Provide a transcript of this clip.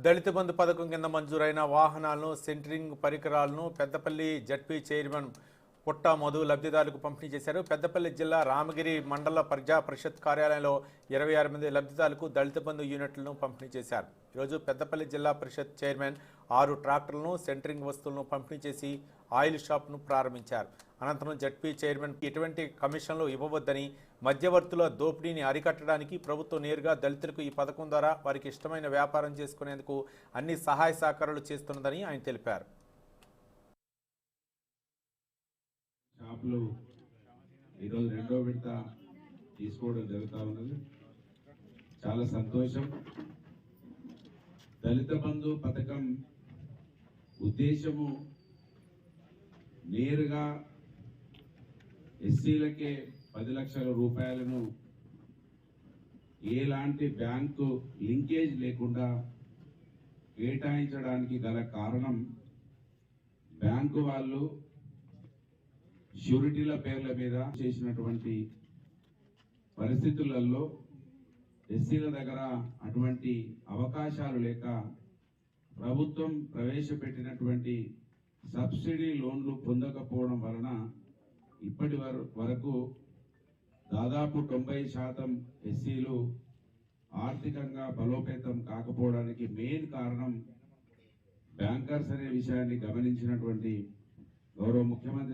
దళిత బంధు పథకం కింద మంజూరైన వాహనాలను సెంటరింగ్ పరికరాలను పెద్దపల్లి జడ్పీ చైర్మన్ పుట్ట మధు లబ్ధిదారులకు పంపిణీ చేశారు. పెద్దపల్లి జిల్లా రామగిరి మండల ప్రజా పరిషత్ కార్యాలయంలో 26 మంది లబ్ధిదారులకు దళిత బంధు యూనిట్లను పంపిణీ చేశారు. ఈరోజు పెద్దపల్లి జిల్లా పరిషత్ చైర్మన్ 6 ట్రాక్టర్లను సెంటరింగ్ వస్తువులను పంపిణీ చేసి ఆయిల్ షాప్ను ప్రారంభించారు. అనంతరం జడ్పీ చైర్మన్ ఎటువంటి కమిషన్లు ఇవ్వవద్దని, మధ్యవర్తుల దోపిడీని అరికట్టడానికి ప్రభుత్వం నేరుగా దళితులకు ఈ పథకం ద్వారా వారికి ఇష్టమైన వ్యాపారం చేసుకునేందుకు అన్ని సహాయ సహకారాలు చేస్తున్నదని ఆయన తెలిపారు. షాపులు ఈరోజు రెండో విడత తీసుకోవడం జరుగుతూ ఉన్నది. చాలా సంతోషం. దళిత బంధు పథకం ఉద్దేశము నేరుగా ఎస్సీలకే 10 లక్షల రూపాయలను ఎలాంటి బ్యాంకు లింకేజ్ లేకుండా కేటాయించడానికి గల కారణం, బ్యాంకు వాళ్ళు ష్యూరిటీల పేర్ల మీద చేసినటువంటి పరిస్థితులలో ఎస్సీల దగ్గర అటువంటి అవకాశాలు లేక ప్రభుత్వం ప్రవేశపెట్టినటువంటి సబ్సిడీ లోన్లు పొందకపోవడం వలన ఇప్పటి వరకు దాదాపు 90% ఎస్సీలు ఆర్థికంగా బలోపేతం కాకపోవడానికి మెయిన్ కారణం బ్యాంకర్స్ అనే విషయాన్ని గమనించినటువంటి గౌరవ ముఖ్యమంత్రి